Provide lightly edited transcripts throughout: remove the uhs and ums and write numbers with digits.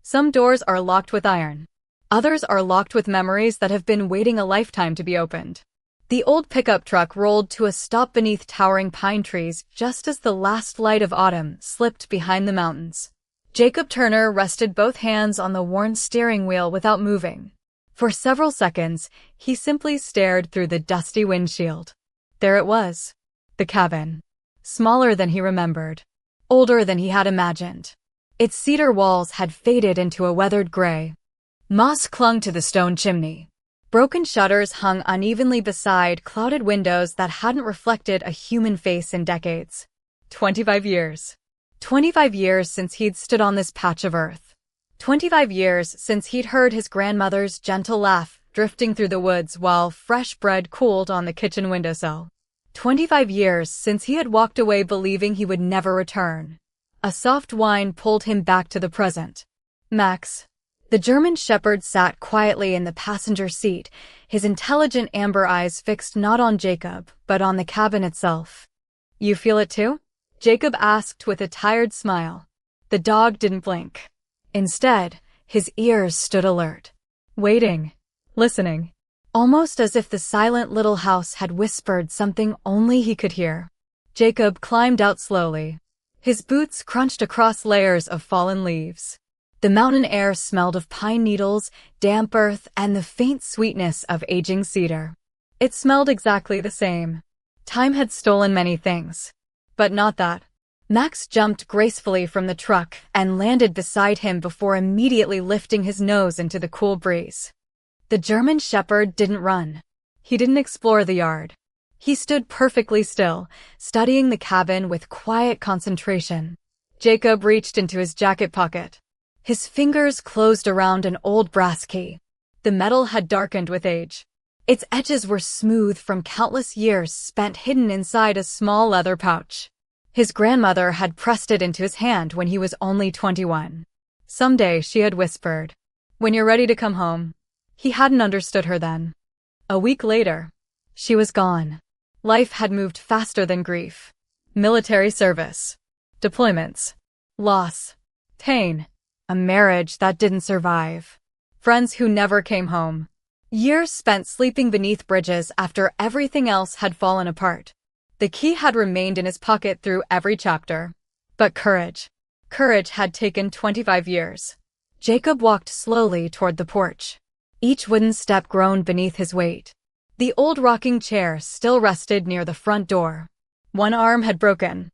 Some doors are locked with iron. Others are locked with memories that have been waiting a lifetime to be opened. The old pickup truck rolled to a stop beneath towering pine trees just as the last light of autumn slipped behind the mountains. Jacob Turner rested both hands on the worn steering wheel without moving. For several seconds, he simply stared through the dusty windshield. There it was. The cabin. Smaller than he remembered. Older than he had imagined. Its cedar walls had faded into a weathered gray. Moss clung to the stone chimney. Broken shutters hung unevenly beside clouded windows that hadn't reflected a human face in decades. 25 years. 25 years since he'd stood on this patch of earth. 25 years since he'd heard his grandmother's gentle laugh drifting through the woods while fresh bread cooled on the kitchen windowsill. 25 years since he had walked away believing he would never return. A soft whine pulled him back to the present. Max. The German shepherd sat quietly in the passenger seat, his intelligent amber eyes fixed not on Jacob, but on the cabin itself. You feel it too? Jacob asked with a tired smile. The dog didn't blink. Instead, his ears stood alert. Waiting. Listening. Almost as if the silent little house had whispered something only he could hear. Jacob climbed out slowly. His boots crunched across layers of fallen leaves. The mountain air smelled of pine needles, damp earth, and the faint sweetness of aging cedar. It smelled exactly the same. Time had stolen many things. But not that. Max jumped gracefully from the truck and landed beside him before immediately lifting his nose into the cool breeze. The German shepherd didn't run. He didn't explore the yard. He stood perfectly still, studying the cabin with quiet concentration. Jacob reached into his jacket pocket. His fingers closed around an old brass key. The metal had darkened with age. Its edges were smooth from countless years spent hidden inside a small leather pouch. His grandmother had pressed it into his hand when he was only 21. Someday, she had whispered, "When you're ready to come home." He hadn't understood her then. A week later, she was gone. Life had moved faster than grief. Military service. Deployments. Loss. Pain. A marriage that didn't survive. Friends who never came home. Years spent sleeping beneath bridges after everything else had fallen apart. The key had remained in his pocket through every chapter. But courage. Courage had taken 25 years. Jacob walked slowly toward the porch. Each wooden step groaned beneath his weight. The old rocking chair still rested near the front door. One arm had broken.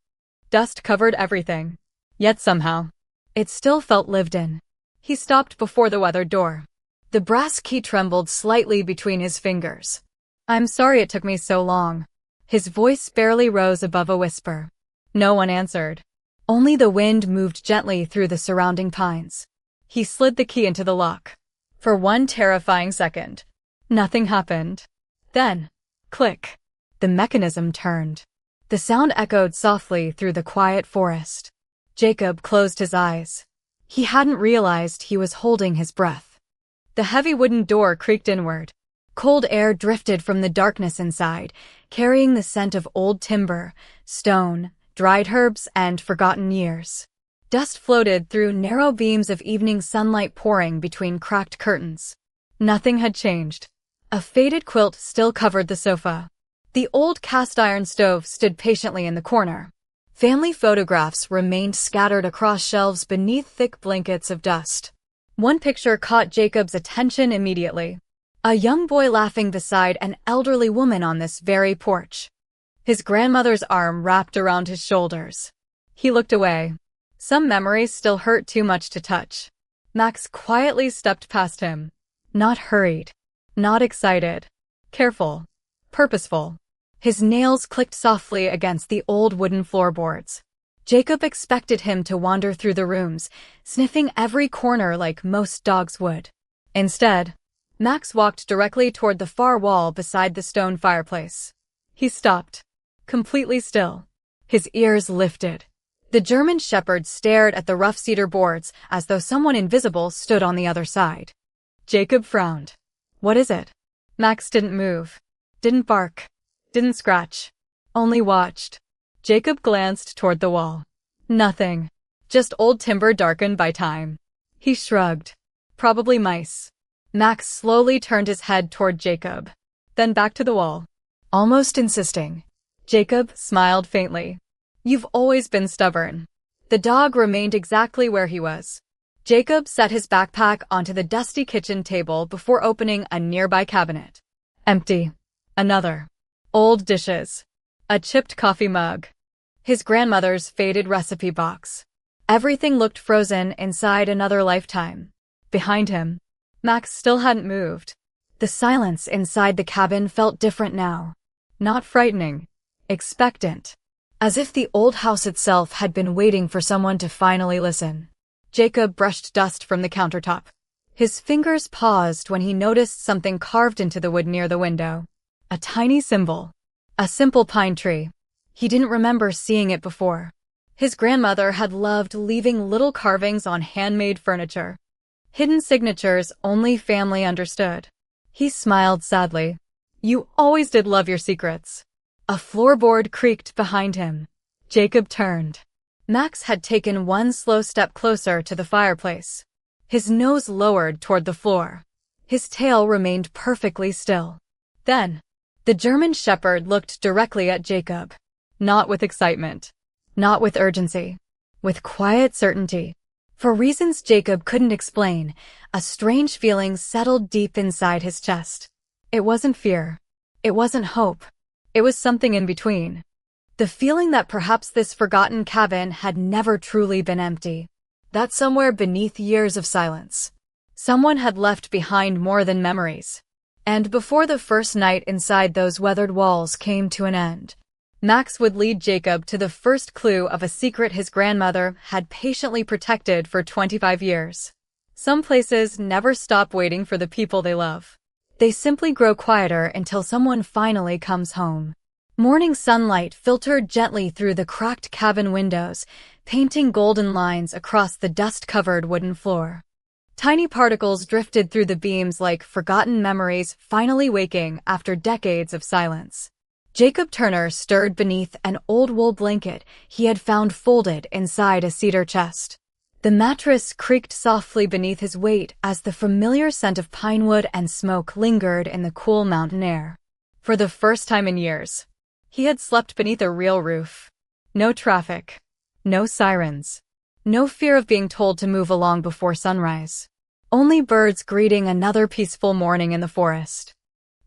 Dust covered everything. Yet somehow, it still felt lived in. He stopped before the weathered door. The brass key trembled slightly between his fingers. "I'm sorry it took me so long." His voice barely rose above a whisper. No one answered. Only the wind moved gently through the surrounding pines. He slid the key into the lock. For one terrifying second, nothing happened. Then, click, the mechanism turned. The sound echoed softly through the quiet forest. Jacob closed his eyes. He hadn't realized he was holding his breath. The heavy wooden door creaked inward. Cold air drifted from the darkness inside, carrying the scent of old timber, stone, dried herbs, and forgotten years. Dust floated through narrow beams of evening sunlight pouring between cracked curtains. Nothing had changed. A faded quilt still covered the sofa. The old cast-iron stove stood patiently in the corner. Family photographs remained scattered across shelves beneath thick blankets of dust. One picture caught Jacob's attention immediately. A young boy laughing beside an elderly woman on this very porch. His grandmother's arm wrapped around his shoulders. He looked away. Some memories still hurt too much to touch. Max quietly stepped past him. Not hurried. Not excited. Careful. Purposeful. His nails clicked softly against the old wooden floorboards. Jacob expected him to wander through the rooms, sniffing every corner like most dogs would. Instead, Max walked directly toward the far wall beside the stone fireplace. He stopped. Completely still. His ears lifted. The German shepherd stared at the rough cedar boards as though someone invisible stood on the other side. Jacob frowned. "What is it?" Max didn't move. Didn't bark. Didn't scratch. Only watched. Jacob glanced toward the wall. Nothing. Just old timber darkened by time. He shrugged. Probably mice. Max slowly turned his head toward Jacob, then back to the wall, almost insisting. Jacob smiled faintly. You've always been stubborn. The dog remained exactly where he was. Jacob set his backpack onto the dusty kitchen table before opening a nearby cabinet. Empty. Another. Old dishes. A chipped coffee mug. His grandmother's faded recipe box. Everything looked frozen inside another lifetime. Behind him, Max still hadn't moved. The silence inside the cabin felt different now. Not frightening. Expectant. As if the old house itself had been waiting for someone to finally listen. Jacob brushed dust from the countertop. His fingers paused when he noticed something carved into the wood near the window. A tiny symbol. A simple pine tree. He didn't remember seeing it before. His grandmother had loved leaving little carvings on handmade furniture. Hidden signatures only family understood. He smiled sadly. You always did love your secrets. A floorboard creaked behind him. Jacob turned. Max had taken one slow step closer to the fireplace. His nose lowered toward the floor. His tail remained perfectly still. Then, the German Shepherd looked directly at Jacob. Not with excitement. Not with urgency. With quiet certainty. For reasons Jacob couldn't explain, a strange feeling settled deep inside his chest. It wasn't fear. It wasn't hope. It was something in between. The feeling that perhaps this forgotten cabin had never truly been empty. That somewhere beneath years of silence, someone had left behind more than memories. And before the first night inside those weathered walls came to an end, Max would lead Jacob to the first clue of a secret his grandmother had patiently protected for 25 years. Some places never stop waiting for the people they love. They simply grow quieter until someone finally comes home. Morning sunlight filtered gently through the cracked cabin windows, painting golden lines across the dust-covered wooden floor. Tiny particles drifted through the beams like forgotten memories finally waking after decades of silence. Jacob Turner stirred beneath an old wool blanket he had found folded inside a cedar chest. The mattress creaked softly beneath his weight as the familiar scent of pine wood and smoke lingered in the cool mountain air. For the first time in years, he had slept beneath a real roof. No traffic. No sirens. No fear of being told to move along before sunrise. Only birds greeting another peaceful morning in the forest.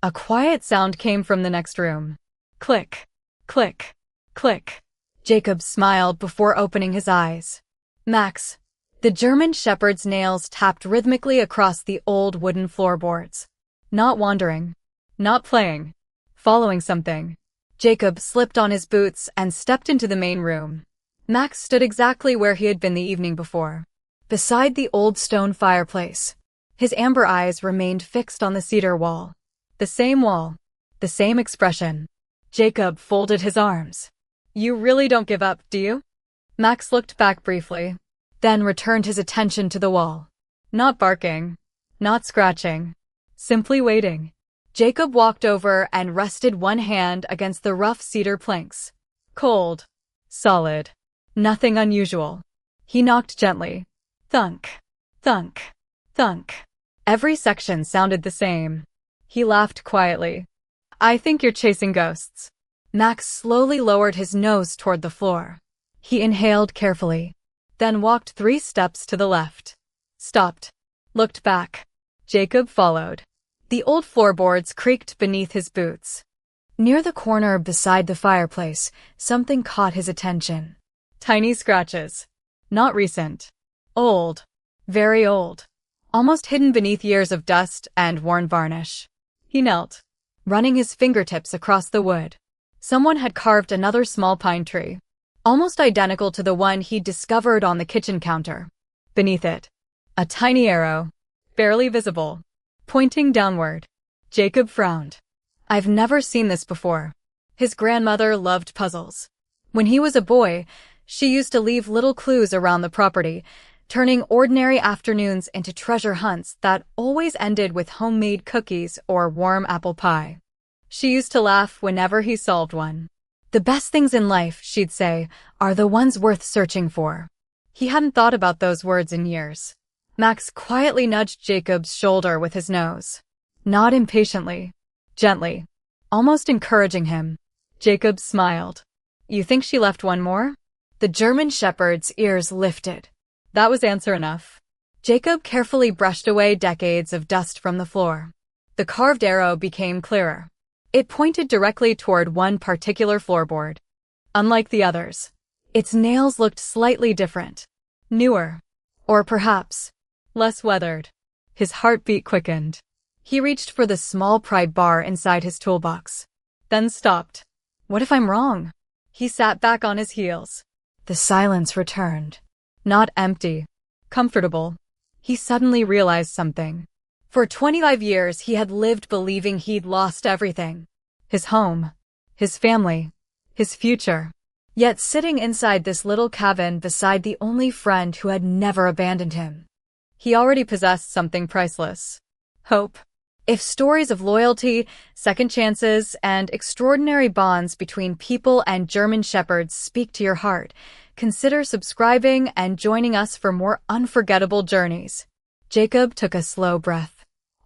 A quiet sound came from the next room. Click, click, click. Jacob smiled before opening his eyes. Max. The German Shepherd's nails tapped rhythmically across the old wooden floorboards. Not wandering. Not playing. Following something. Jacob slipped on his boots and stepped into the main room. Max stood exactly where he had been the evening before. Beside the old stone fireplace. His amber eyes remained fixed on the cedar wall. The same wall. The same expression. Jacob folded his arms. You really don't give up, do you? Max looked back briefly, then returned his attention to the wall. Not barking. Not scratching. Simply waiting. Jacob walked over and rested one hand against the rough cedar planks. Cold. Solid. Nothing unusual. He knocked gently. Thunk. Thunk. Thunk. Every section sounded the same. He laughed quietly. I think you're chasing ghosts. Max slowly lowered his nose toward the floor. He inhaled carefully, then walked 3 steps to the left. Stopped. Looked back. Jacob followed. The old floorboards creaked beneath his boots. Near the corner beside the fireplace, something caught his attention. Tiny scratches. Not recent. Old. Very old. Almost hidden beneath years of dust and worn varnish. He knelt, running his fingertips across the wood. Someone had carved another small pine tree, almost identical to the one he'd discovered on the kitchen counter. Beneath it, a tiny arrow, barely visible, pointing downward. Jacob frowned. I've never seen this before. His grandmother loved puzzles. When he was a boy, she used to leave little clues around the property, turning ordinary afternoons into treasure hunts that always ended with homemade cookies or warm apple pie. She used to laugh whenever he solved one. The best things in life, she'd say, are the ones worth searching for. He hadn't thought about those words in years. Max quietly nudged Jacob's shoulder with his nose. Not impatiently. Gently. Almost encouraging him. Jacob smiled. You think she left one more? The German shepherd's ears lifted. That was answer enough. Jacob carefully brushed away decades of dust from the floor. The carved arrow became clearer. It pointed directly toward one particular floorboard. Unlike the others, its nails looked slightly different. Newer. Or perhaps less weathered. His heartbeat quickened. He reached for the small pry bar inside his toolbox. Then stopped. What if I'm wrong? He sat back on his heels. The silence returned. Not empty. Comfortable. He suddenly realized something. For 25 years he had lived believing he'd lost everything. His home. His family. His future. Yet sitting inside this little cabin beside the only friend who had never abandoned him, he already possessed something priceless. Hope. If stories of loyalty, second chances, and extraordinary bonds between people and German shepherds speak to your heart, consider subscribing and joining us for more unforgettable journeys. Jacob took a slow breath.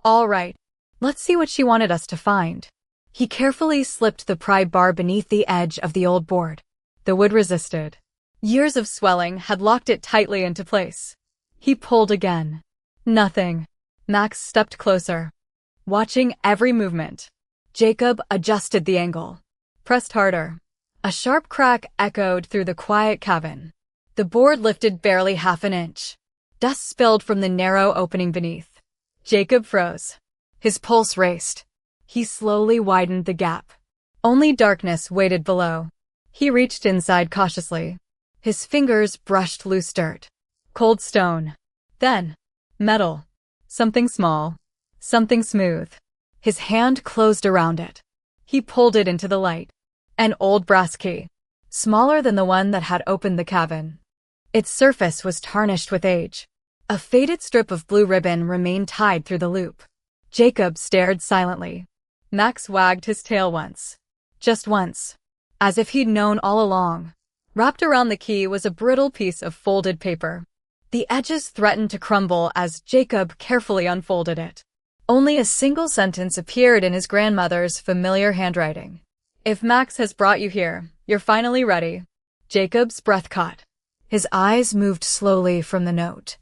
All right, let's see what she wanted us to find. He carefully slipped the pry bar beneath the edge of the old board. The wood resisted. Years of swelling had locked it tightly into place. He pulled again. Nothing. Max stepped closer, watching every movement. Jacob adjusted the angle. Pressed harder. A sharp crack echoed through the quiet cabin. The board lifted barely half an inch. Dust spilled from the narrow opening beneath. Jacob froze. His pulse raced. He slowly widened the gap. Only darkness waited below. He reached inside cautiously. His fingers brushed loose dirt. Cold stone. Then, metal. Something small. Something smooth. His hand closed around it. He pulled it into the light. An old brass key. Smaller than the one that had opened the cabin. Its surface was tarnished with age. A faded strip of blue ribbon remained tied through the loop. Jacob stared silently. Max wagged his tail once. Just once. As if he'd known all along. Wrapped around the key was a brittle piece of folded paper. The edges threatened to crumble as Jacob carefully unfolded it. Only a single sentence appeared in his grandmother's familiar handwriting. If Max has brought you here, you're finally ready. Jacob's breath caught. His eyes moved slowly from the note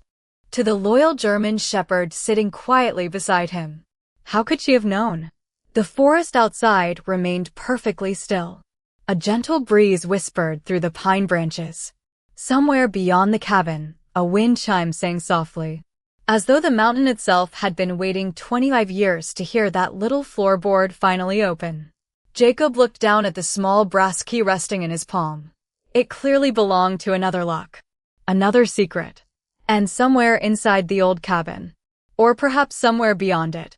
to the loyal German shepherd sitting quietly beside him. How could she have known? The forest outside remained perfectly still. A gentle breeze whispered through the pine branches. Somewhere beyond the cabin, a wind chime sang softly, as though the mountain itself had been waiting 25 years to hear that little floorboard finally open. Jacob looked down at the small brass key resting in his palm. It clearly belonged to another lock. Another secret. And somewhere inside the old cabin. Or perhaps somewhere beyond it.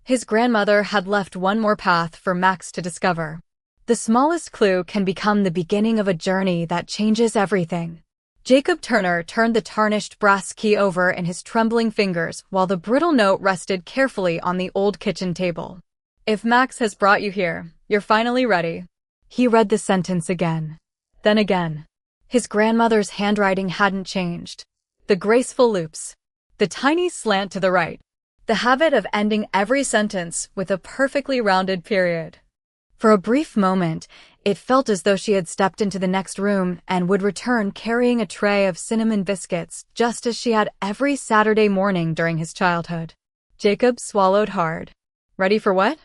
His grandmother had left one more path for Max to discover. The smallest clue can become the beginning of a journey that changes everything. Jacob Turner turned the tarnished brass key over in his trembling fingers while the brittle note rested carefully on the old kitchen table. If Max has brought you here, you're finally ready. He read the sentence again. Then again. His grandmother's handwriting hadn't changed. The graceful loops. The tiny slant to the right. The habit of ending every sentence with a perfectly rounded period. For a brief moment, it felt as though she had stepped into the next room and would return carrying a tray of cinnamon biscuits just as she had every Saturday morning during his childhood. Jacob swallowed hard. Ready for what?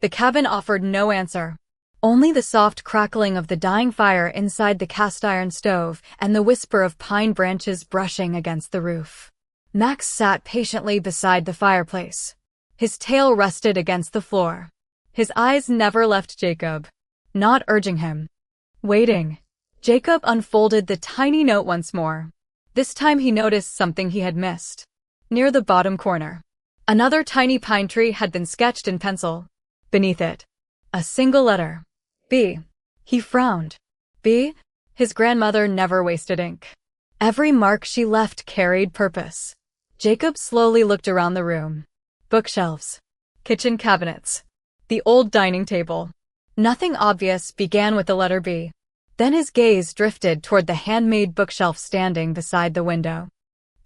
The cabin offered no answer. Only the soft crackling of the dying fire inside the cast-iron stove and the whisper of pine branches brushing against the roof. Max sat patiently beside the fireplace. His tail rested against the floor. His eyes never left Jacob. Not urging him. Waiting. Jacob unfolded the tiny note once more. This time he noticed something he had missed. Near the bottom corner, another tiny pine tree had been sketched in pencil. Beneath it, a single letter. B. He frowned. B? His grandmother never wasted ink. Every mark she left carried purpose. Jacob slowly looked around the room. Bookshelves. Kitchen cabinets. The old dining table. Nothing obvious began with the letter B. Then his gaze drifted toward the handmade bookshelf standing beside the window.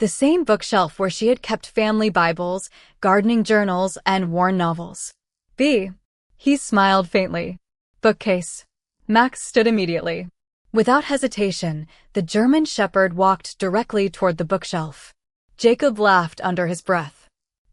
The same bookshelf where she had kept family Bibles, gardening journals, and worn novels. B. He smiled faintly. Bookcase. Max stood immediately. Without hesitation, the German Shepherd walked directly toward the bookshelf. Jacob laughed under his breath.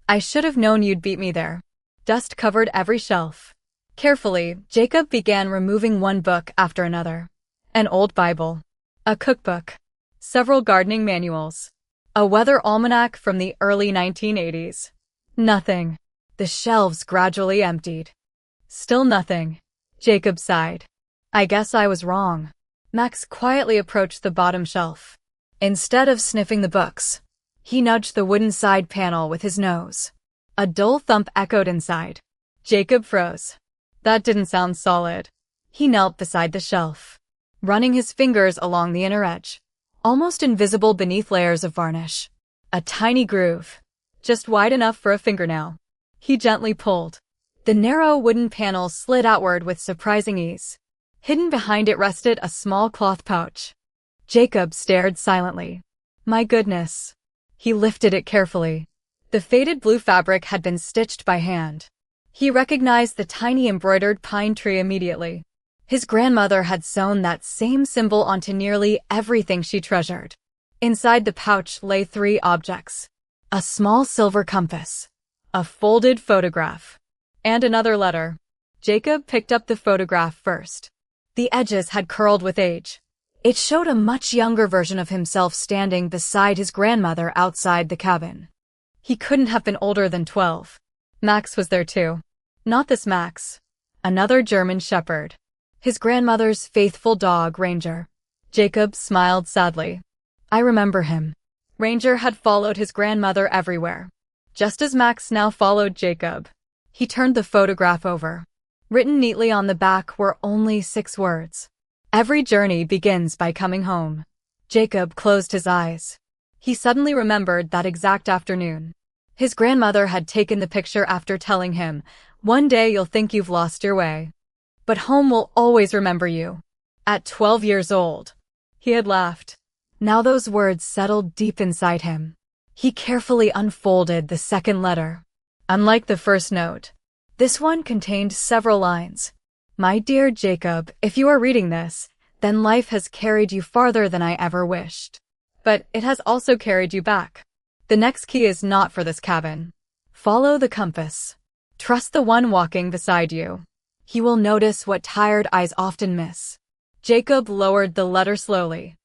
I should have known you'd beat me there. Dust covered every shelf. Carefully, Jacob began removing one book after another. An old Bible. A cookbook. Several gardening manuals. A weather almanac from the early 1980s. Nothing. The shelves gradually emptied. Still nothing. Jacob sighed. I guess I was wrong. Max quietly approached the bottom shelf. Instead of sniffing the books, he nudged the wooden side panel with his nose. A dull thump echoed inside. Jacob froze. That didn't sound solid. He knelt beside the shelf, running his fingers along the inner edge, almost invisible beneath layers of varnish. A tiny groove, just wide enough for a fingernail. He gently pulled. The narrow wooden panel slid outward with surprising ease. Hidden behind it rested a small cloth pouch. Jacob stared silently. My goodness. He lifted it carefully. The faded blue fabric had been stitched by hand. He recognized the tiny embroidered pine tree immediately. His grandmother had sewn that same symbol onto nearly everything she treasured. Inside the pouch lay 3 objects. A small silver compass, a folded photograph, and another letter. Jacob picked up the photograph first. The edges had curled with age. It showed a much younger version of himself standing beside his grandmother outside the cabin. He couldn't have been older than 12. Max was there too. Not this Max. Another German Shepherd. His grandmother's faithful dog, Ranger. Jacob smiled sadly. I remember him. Ranger had followed his grandmother everywhere, just as Max now followed Jacob. He turned the photograph over. Written neatly on the back were only 6 words. Every journey begins by coming home. Jacob closed his eyes. He suddenly remembered that exact afternoon. His grandmother had taken the picture after telling him, one day you'll think you've lost your way, but home will always remember you. At 12 years old, he had laughed. Now those words settled deep inside him. He carefully unfolded the second letter. Unlike the first note, this one contained several lines. My dear Jacob, if you are reading this, then life has carried you farther than I ever wished. But it has also carried you back. The next key is not for this cabin. Follow the compass. Trust the one walking beside you. He will notice what tired eyes often miss. Jacob lowered the letter slowly.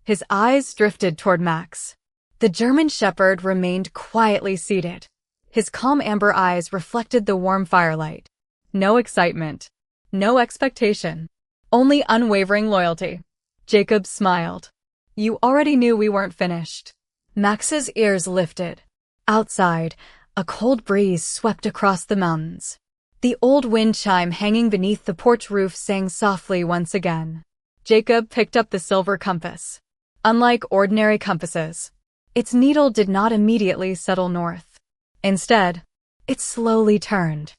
His eyes drifted toward Max. The German Shepherd remained quietly seated. His calm amber eyes reflected the warm firelight. No excitement. No expectation. Only unwavering loyalty. Jacob smiled. You already knew we weren't finished. Max's ears lifted. Outside, a cold breeze swept across the mountains. The old wind chime hanging beneath the porch roof sang softly once again. Jacob picked up the silver compass. Unlike ordinary compasses, its needle did not immediately settle north. Instead, it slowly turned,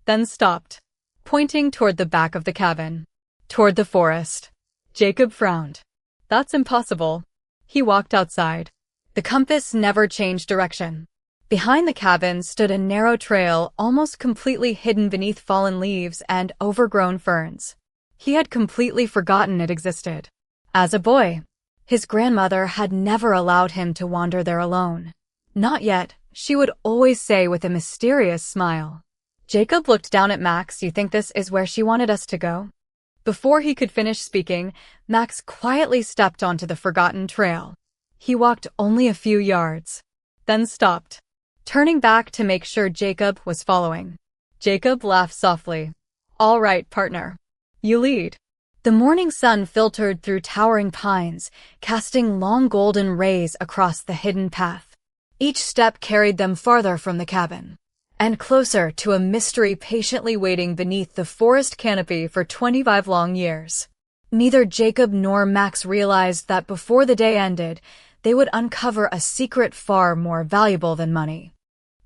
then stopped, pointing toward the back of the cabin, toward the forest. Jacob frowned. That's impossible. He walked outside. The compass never changed direction. Behind the cabin stood a narrow trail almost completely hidden beneath fallen leaves and overgrown ferns. He had completely forgotten it existed. As a boy, his grandmother had never allowed him to wander there alone. Not yet, she would always say with a mysterious smile. Jacob looked down at Max. You think this is where she wanted us to go? Before he could finish speaking, Max quietly stepped onto the forgotten trail. He walked only a few yards, then stopped, turning back to make sure Jacob was following. Jacob laughed softly. All right, partner. You lead. The morning sun filtered through towering pines, casting long golden rays across the hidden path. Each step carried them farther from the cabin, and closer to a mystery patiently waiting beneath the forest canopy for 25 long years. Neither Jacob nor Max realized that before the day ended, they would uncover a secret far more valuable than money.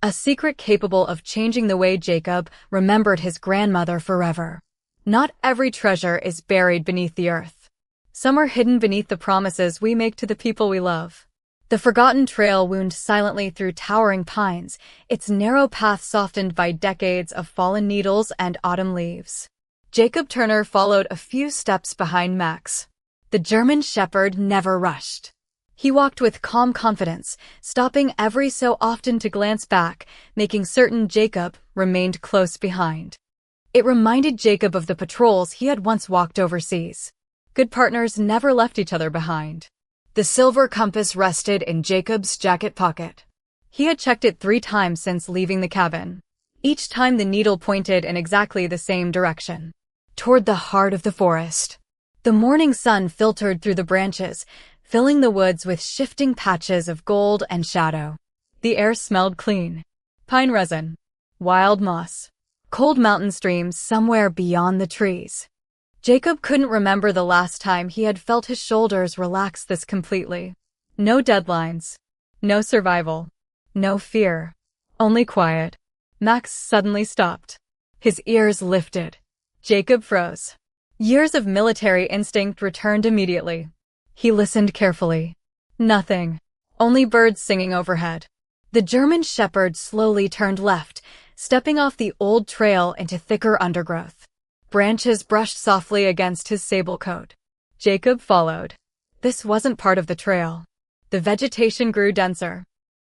A secret capable of changing the way Jacob remembered his grandmother forever. Not every treasure is buried beneath the earth. Some are hidden beneath the promises we make to the people we love. The forgotten trail wound silently through towering pines, its narrow path softened by decades of fallen needles and autumn leaves. Jacob Turner followed a few steps behind Max. The German shepherd never rushed. He walked with calm confidence, stopping every so often to glance back, making certain Jacob remained close behind. It reminded Jacob of the patrols he had once walked overseas. Good partners never left each other behind. The silver compass rested in Jacob's jacket pocket. He had checked it 3 times since leaving the cabin. Each time the needle pointed in exactly the same direction, toward the heart of the forest. The morning sun filtered through the branches, filling the woods with shifting patches of gold and shadow. The air smelled clean. Pine resin, wild moss, cold mountain streams somewhere beyond the trees. Jacob couldn't remember the last time he had felt his shoulders relax this completely. No deadlines, no survival, no fear, only quiet. Max suddenly stopped. His ears lifted. Jacob froze. Years of military instinct returned immediately. He listened carefully. Nothing. Only birds singing overhead. The German shepherd slowly turned left, stepping off the old trail into thicker undergrowth. Branches brushed softly against his sable coat. Jacob followed. This wasn't part of the trail. The vegetation grew denser.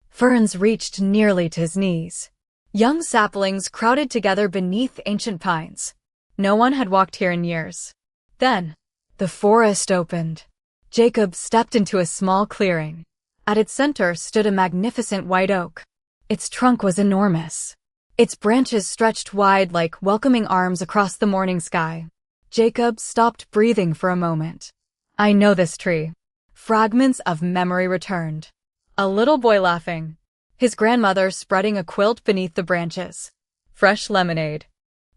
Ferns reached nearly to his knees. Young saplings crowded together beneath ancient pines. No one had walked here in years. Then, the forest opened. Jacob stepped into a small clearing. At its center stood a magnificent white oak. Its trunk was enormous. Its branches stretched wide like welcoming arms across the morning sky. Jacob stopped breathing for a moment. I know this tree. Fragments of memory returned. A little boy laughing. His grandmother spreading a quilt beneath the branches. Fresh lemonade.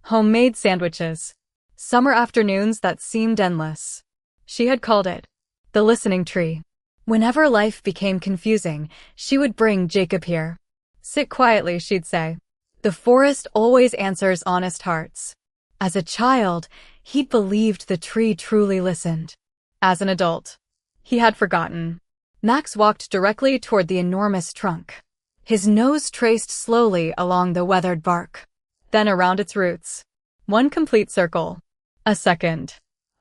Homemade sandwiches. Summer afternoons that seemed endless. She had called it the listening tree. Whenever life became confusing, she would bring Jacob here. Sit quietly, she'd say. The forest always answers honest hearts. As a child, he'd believed the tree truly listened. As an adult, he had forgotten. Max walked directly toward the enormous trunk. His nose traced slowly along the weathered bark, then around its roots. One complete circle. A second.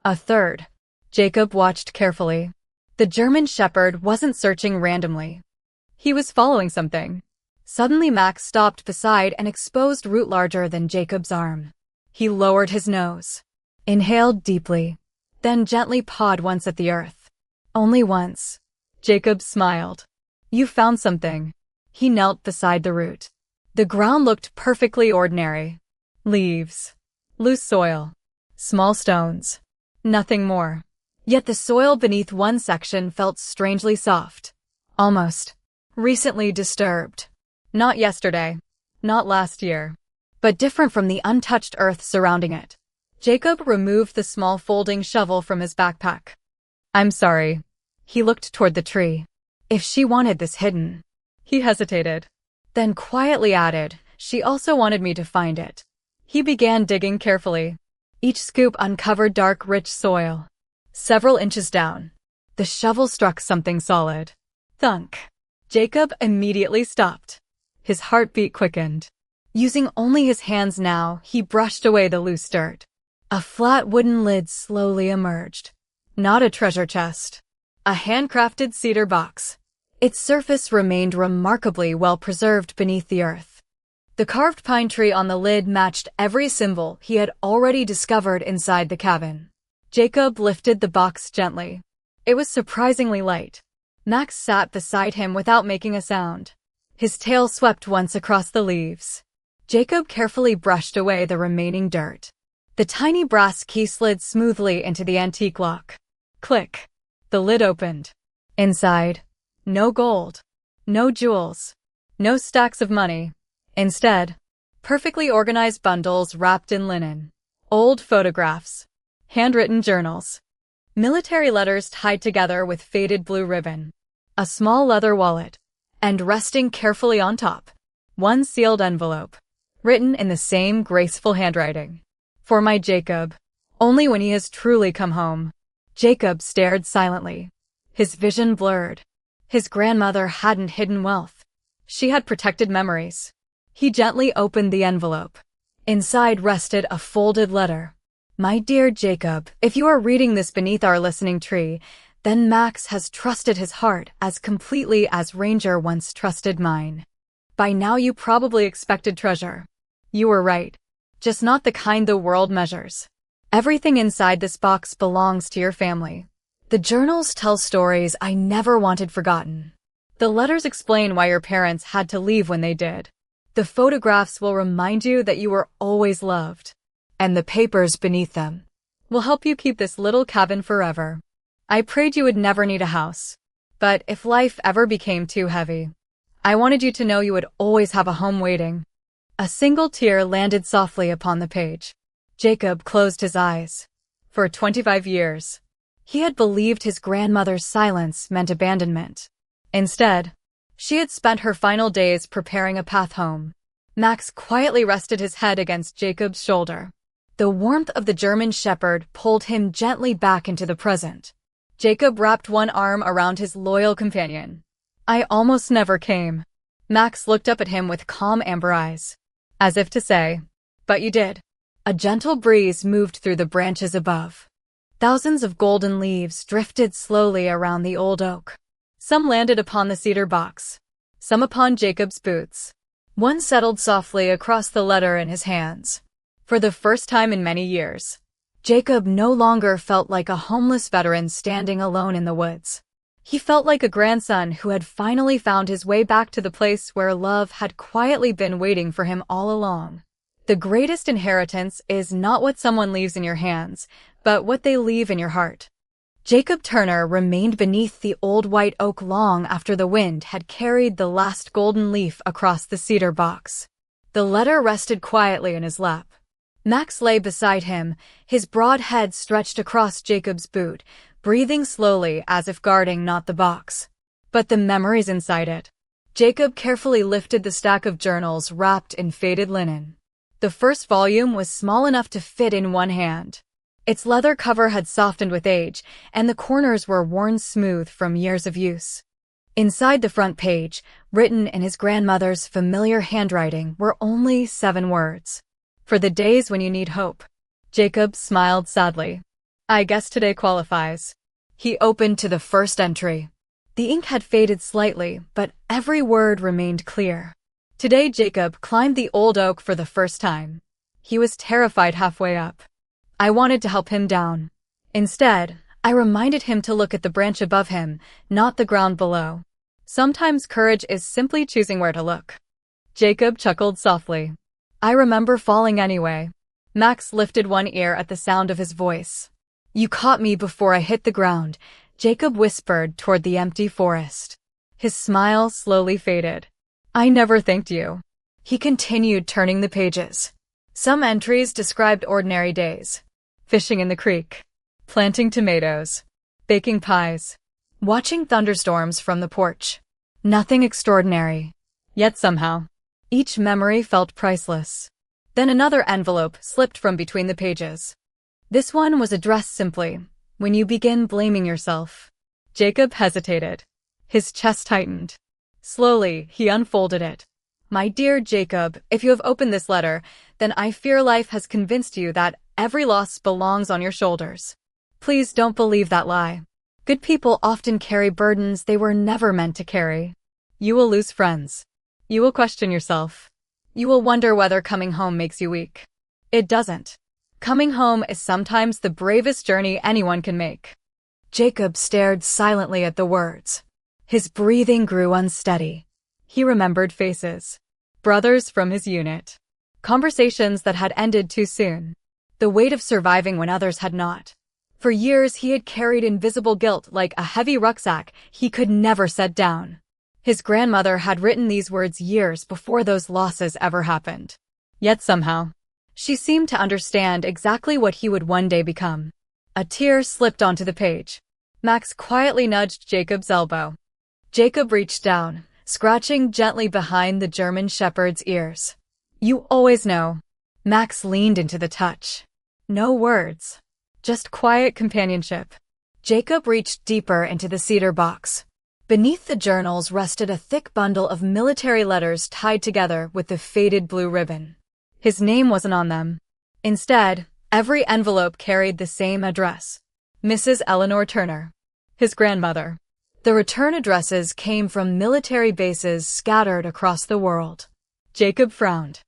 A third. Jacob watched carefully. The German shepherd wasn't searching randomly. He was following something. Suddenly Max stopped beside an exposed root larger than Jacob's arm. He lowered his nose, inhaled deeply, then gently pawed once at the earth. Only once. Jacob smiled. You found something. He knelt beside the root. The ground looked perfectly ordinary. Leaves, loose soil, small stones. Nothing more. Yet the soil beneath one section felt strangely soft. Almost recently disturbed. Not yesterday. Not last year. But different from the untouched earth surrounding it. Jacob removed the small folding shovel from his backpack. I'm sorry. He looked toward the tree. If she wanted this hidden. He hesitated. Then quietly added, she also wanted me to find it. He began digging carefully. Each scoop uncovered dark, rich soil. Several inches down, the shovel struck something solid. Thunk. Jacob immediately stopped. His heartbeat quickened. Using only his hands now, he brushed away the loose dirt. A flat wooden lid slowly emerged. Not a treasure chest. A handcrafted cedar box. Its surface remained remarkably well preserved beneath the earth. The carved pine tree on the lid matched every symbol he had already discovered inside the cabin. Jacob lifted the box gently. It was surprisingly light. Max sat beside him without making a sound. His tail swept once across the leaves. Jacob carefully brushed away the remaining dirt. The tiny brass key slid smoothly into the antique lock. Click. The lid opened. Inside, no gold, no jewels, no stacks of money. Instead, perfectly organized bundles wrapped in linen, old photographs, handwritten journals, military letters tied together with faded blue ribbon, a small leather wallet, and resting carefully on top, one sealed envelope, written in the same graceful handwriting. For my Jacob, only when he has truly come home. Jacob stared silently, his vision blurred. His grandmother hadn't hidden wealth. She had protected memories. He gently opened the envelope. Inside rested a folded letter. My dear Jacob, if you are reading this beneath our listening tree, then Max has trusted his heart as completely as Ranger once trusted mine. By now you probably expected treasure. You were right. Just not the kind the world measures. Everything inside this box belongs to your family. The journals tell stories I never wanted forgotten. The letters explain why your parents had to leave when they did. The photographs will remind you that you were always loved. And the papers beneath them will help you keep this little cabin forever. I prayed you would never need a house. But if life ever became too heavy, I wanted you to know you would always have a home waiting. A single tear landed softly upon the page. Jacob closed his eyes. For 25 years, he had believed his grandmother's silence meant abandonment. Instead, she had spent her final days preparing a path home. Max quietly rested his head against Jacob's shoulder. The warmth of the German shepherd pulled him gently back into the present. Jacob wrapped one arm around his loyal companion. I almost never came. Max looked up at him with calm amber eyes, as if to say, but you did. A gentle breeze moved through the branches above. Thousands of golden leaves drifted slowly around the old oak. Some landed upon the cedar box, some upon Jacob's boots. One settled softly across the letter in his hands. For the first time in many years, Jacob no longer felt like a homeless veteran standing alone in the woods. He felt like a grandson who had finally found his way back to the place where love had quietly been waiting for him all along. The greatest inheritance is not what someone leaves in your hands, but what they leave in your heart. Jacob Turner remained beneath the old white oak long after the wind had carried the last golden leaf across the cedar box. The letter rested quietly in his lap. Max lay beside him, his broad head stretched across Jacob's boot, breathing slowly as if guarding not the box, but the memories inside it. Jacob carefully lifted the stack of journals wrapped in faded linen. The first volume was small enough to fit in one hand. Its leather cover had softened with age, and the corners were worn smooth from years of use. Inside the front page, written in his grandmother's familiar handwriting, were only 7 words. For the days when you need hope. Jacob smiled sadly. I guess today qualifies. He opened to the first entry. The ink had faded slightly, but every word remained clear. Today Jacob climbed the old oak for the first time. He was terrified halfway up. I wanted to help him down. Instead, I reminded him to look at the branch above him, not the ground below. Sometimes courage is simply choosing where to look. Jacob chuckled softly. I remember falling anyway. Max lifted one ear at the sound of his voice. You caught me before I hit the ground, Jacob whispered toward the empty forest. His smile slowly faded. I never thanked you. He continued turning the pages. Some entries described ordinary days. Fishing in the creek. Planting tomatoes. Baking pies. Watching thunderstorms from the porch. Nothing extraordinary. Yet somehow, each memory felt priceless. Then another envelope slipped from between the pages. This one was addressed simply, when you begin blaming yourself. Jacob hesitated. His chest tightened. Slowly, he unfolded it. My dear Jacob, if you have opened this letter, then I fear life has convinced you that every loss belongs on your shoulders. Please don't believe that lie. Good people often carry burdens they were never meant to carry. You will lose friends. You will question yourself. You will wonder whether coming home makes you weak. It doesn't. Coming home is sometimes the bravest journey anyone can make. Jacob stared silently at the words. His breathing grew unsteady. He remembered faces. Brothers from his unit. Conversations that had ended too soon. The weight of surviving when others had not. For years he had carried invisible guilt like a heavy rucksack he could never set down. His grandmother had written these words years before those losses ever happened. Yet somehow, she seemed to understand exactly what he would one day become. A tear slipped onto the page. Max quietly nudged Jacob's elbow. Jacob reached down, scratching gently behind the German shepherd's ears. You always know. Max leaned into the touch. No words. Just quiet companionship. Jacob reached deeper into the cedar box. Beneath the journals rested a thick bundle of military letters tied together with the faded blue ribbon. His name wasn't on them. Instead, every envelope carried the same address: Mrs. Eleanor Turner, his grandmother. The return addresses came from military bases scattered across the world. Jacob frowned.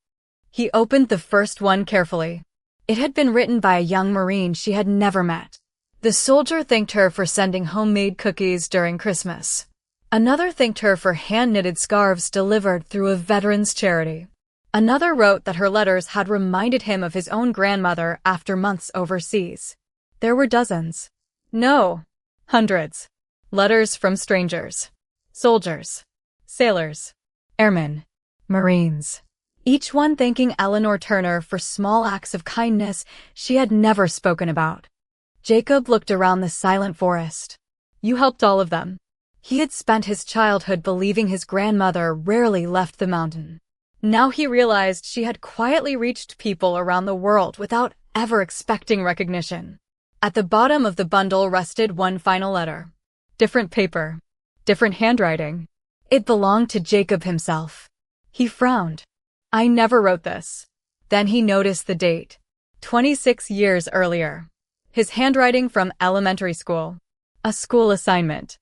He opened the first one carefully. It had been written by a young Marine she had never met. The soldier thanked her for sending homemade cookies during Christmas. Another thanked her for hand-knitted scarves delivered through a veterans charity. Another wrote that her letters had reminded him of his own grandmother after months overseas. There were dozens. No, hundreds. Letters from strangers. Soldiers. Sailors. Airmen. Marines. Each one thanking Eleanor Turner for small acts of kindness she had never spoken about. Jacob looked around the silent forest. You helped all of them. He had spent his childhood believing his grandmother rarely left the mountain. Now he realized she had quietly reached people around the world without ever expecting recognition. At the bottom of the bundle rested one final letter. Different paper. Different handwriting. It belonged to Jacob himself. He frowned. I never wrote this. Then he noticed the date. 26 years earlier. His handwriting from elementary school. A school assignment.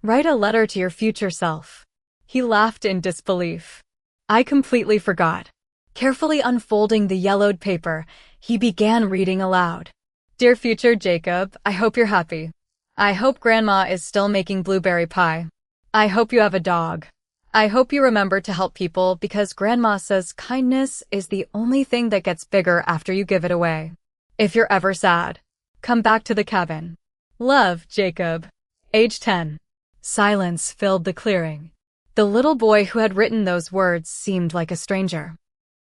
Write a letter to your future self. He laughed in disbelief. I completely forgot. Carefully unfolding the yellowed paper, he began reading aloud. Dear future Jacob, I hope you're happy. I hope Grandma is still making blueberry pie. I hope you have a dog. I hope you remember to help people because Grandma says kindness is the only thing that gets bigger after you give it away. If you're ever sad, come back to the cabin. Love, Jacob. Age 10. Silence filled the clearing. The little boy who had written those words seemed like a stranger.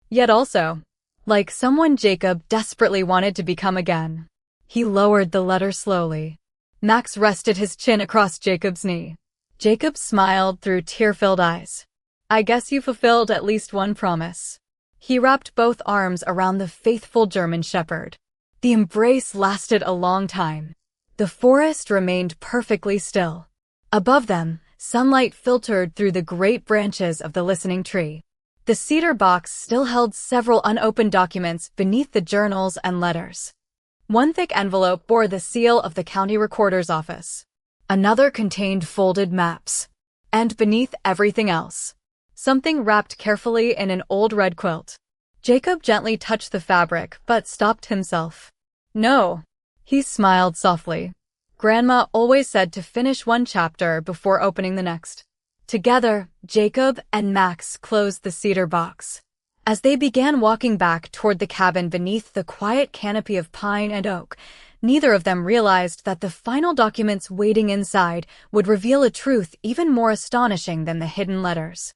Yet also, like someone Jacob desperately wanted to become again. He lowered the letter slowly. Max rested his chin across Jacob's knee. Jacob smiled through tear-filled eyes. I guess you fulfilled at least one promise. He wrapped both arms around the faithful German shepherd. The embrace lasted a long time. The forest remained perfectly still. Above them, sunlight filtered through the great branches of the listening tree. The cedar box still held several unopened documents beneath the journals and letters. One thick envelope bore the seal of the county recorder's office. Another contained folded maps. And beneath everything else, something wrapped carefully in an old red quilt. Jacob gently touched the fabric but stopped himself. No. He smiled softly. Grandma always said to finish one chapter before opening the next. Together, Jacob and Max closed the cedar box. As they began walking back toward the cabin beneath the quiet canopy of pine and oak, neither of them realized that the final documents waiting inside would reveal a truth even more astonishing than the hidden letters.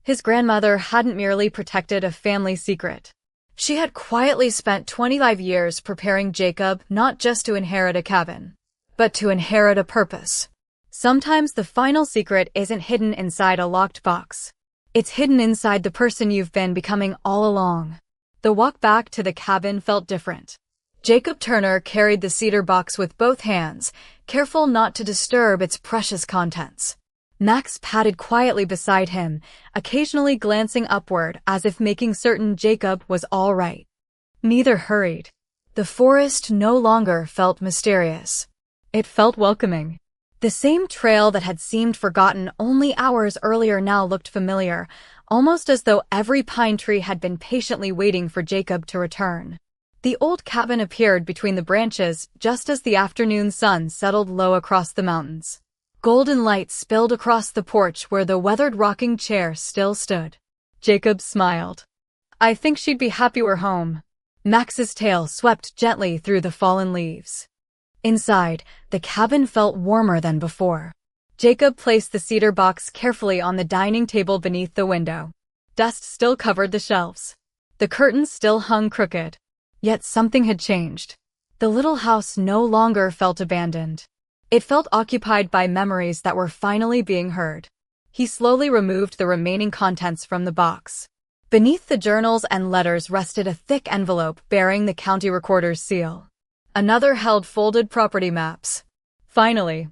His grandmother hadn't merely protected a family secret. She had quietly spent 25 years preparing Jacob not just to inherit a cabin, but to inherit a purpose. Sometimes the final secret isn't hidden inside a locked box. It's hidden inside the person you've been becoming all along. The walk back to the cabin felt different. Jacob Turner carried the cedar box with both hands, careful not to disturb its precious contents. Max padded quietly beside him, occasionally glancing upward as if making certain Jacob was all right. Neither hurried. The forest no longer felt mysterious. It felt welcoming. The same trail that had seemed forgotten only hours earlier now looked familiar, almost as though every pine tree had been patiently waiting for Jacob to return. The old cabin appeared between the branches just as the afternoon sun settled low across the mountains. Golden light spilled across the porch where the weathered rocking chair still stood. Jacob smiled. I think she'd be happy we're home. Max's tail swept gently through the fallen leaves. Inside, the cabin felt warmer than before. Jacob placed the cedar box carefully on the dining table beneath the window. Dust still covered the shelves. The curtains still hung crooked. Yet something had changed. The little house no longer felt abandoned. It felt occupied by memories that were finally being heard. He slowly removed the remaining contents from the box. Beneath the journals and letters rested a thick envelope bearing the county recorder's seal. Another held folded property maps. Finally,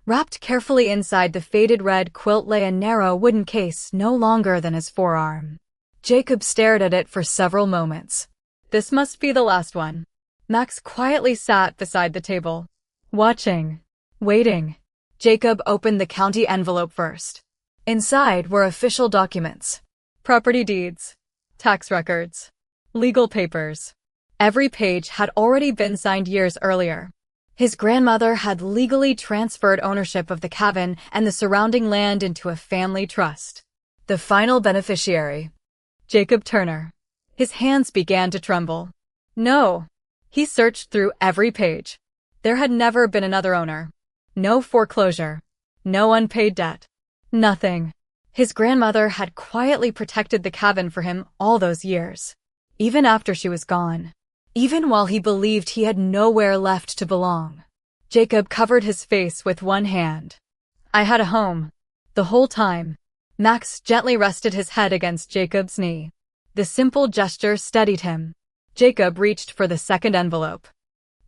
Wrapped carefully inside the faded red quilt lay a narrow wooden case no longer than his forearm. Jacob stared at it for several moments. This must be the last one. Max quietly sat beside the table, watching, waiting. Jacob opened the county envelope first. Inside were official documents, property deeds, tax records, legal papers. Every page had already been signed years earlier. His grandmother had legally transferred ownership of the cabin and the surrounding land into a family trust. The final beneficiary, Jacob Turner. His hands began to tremble. No. He searched through every page. There had never been another owner. No foreclosure. No unpaid debt. Nothing. His grandmother had quietly protected the cabin for him all those years. Even after she was gone. Even while he believed he had nowhere left to belong. Jacob covered his face with one hand. I had a home. The whole time. Max gently rested his head against Jacob's knee. The simple gesture steadied him. Jacob reached for the second envelope.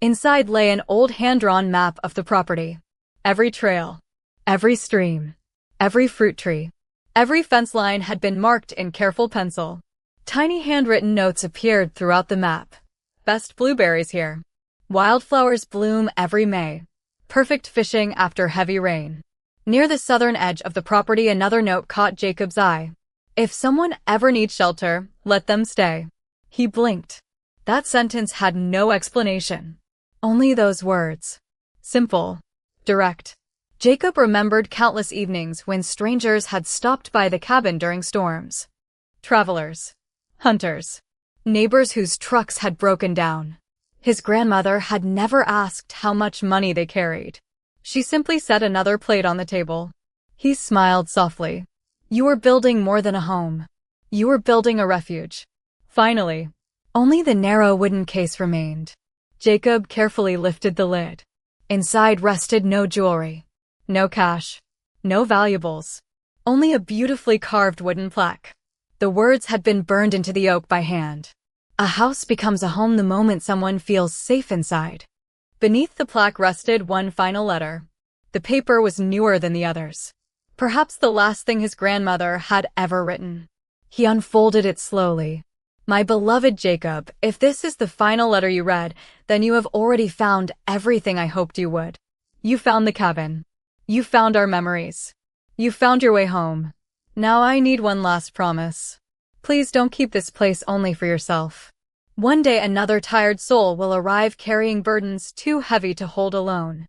Inside lay an old hand-drawn map of the property. Every trail, every stream, every fruit tree, every fence line had been marked in careful pencil. Tiny handwritten notes appeared throughout the map. Best blueberries here. Wildflowers bloom every May. Perfect fishing after heavy rain. Near the southern edge of the property, another note caught Jacob's eye. If someone ever needs shelter, let them stay. He blinked. That sentence had no explanation. Only those words. Simple. Direct. Jacob remembered countless evenings when strangers had stopped by the cabin during storms. Travelers. Hunters. Neighbors whose trucks had broken down. His grandmother had never asked how much money they carried. She simply set another plate on the table. He smiled softly. You were building more than a home. You were building a refuge. Finally. Only the narrow wooden case remained. Jacob carefully lifted the lid. Inside rested no jewelry. No cash. No valuables. Only a beautifully carved wooden plaque. The words had been burned into the oak by hand. A house becomes a home the moment someone feels safe inside. Beneath the plaque rested one final letter. The paper was newer than the others. Perhaps the last thing his grandmother had ever written. He unfolded it slowly. My beloved Jacob, if this is the final letter you read, then you have already found everything I hoped you would. You found the cabin. You found our memories. You found your way home. Now I need one last promise. Please don't keep this place only for yourself. One day another tired soul will arrive carrying burdens too heavy to hold alone.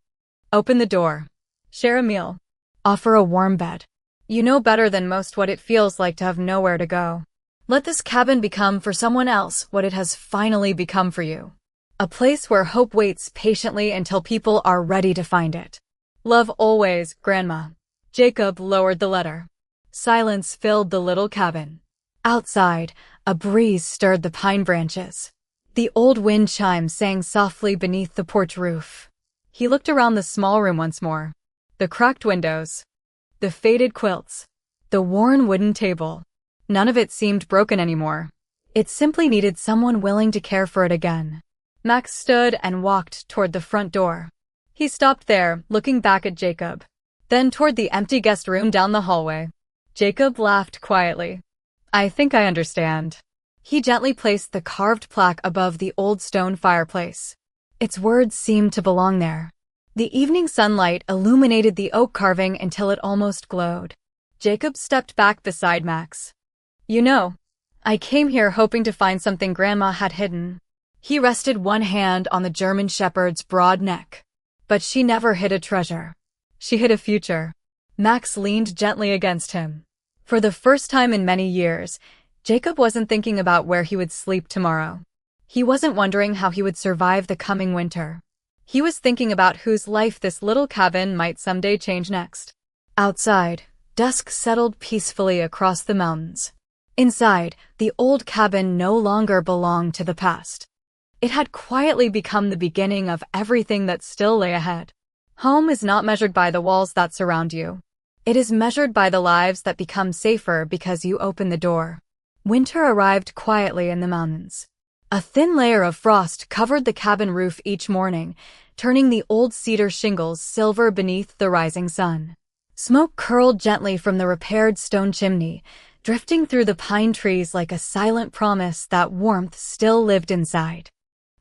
Open the door. Share a meal. Offer a warm bed. You know better than most what it feels like to have nowhere to go. Let this cabin become for someone else what it has finally become for you. A place where hope waits patiently until people are ready to find it. Love always, Grandma. Jacob lowered the letter. Silence filled the little cabin. Outside, a breeze stirred the pine branches. The old wind chimes sang softly beneath the porch roof. He looked around the small room once more. The cracked windows. The faded quilts. The worn wooden table. None of it seemed broken anymore. It simply needed someone willing to care for it again. Max stood and walked toward the front door. He stopped there, looking back at Jacob. Then toward the empty guest room down the hallway. Jacob laughed quietly. I think I understand. He gently placed the carved plaque above the old stone fireplace. Its words seemed to belong there. The evening sunlight illuminated the oak carving until it almost glowed. Jacob stepped back beside Max. You know, I came here hoping to find something Grandma had hidden. He rested one hand on the German shepherd's broad neck. But she never hid a treasure. She hid a future. Max leaned gently against him. For the first time in many years, Jacob wasn't thinking about where he would sleep tomorrow. He wasn't wondering how he would survive the coming winter. He was thinking about whose life this little cabin might someday change next. Outside, dusk settled peacefully across the mountains. Inside, the old cabin no longer belonged to the past. It had quietly become the beginning of everything that still lay ahead. Home is not measured by the walls that surround you. It is measured by the lives that become safer because you open the door. Winter arrived quietly in the mountains. A thin layer of frost covered the cabin roof each morning, turning the old cedar shingles silver beneath the rising sun. Smoke curled gently from the repaired stone chimney, drifting through the pine trees like a silent promise that warmth still lived inside.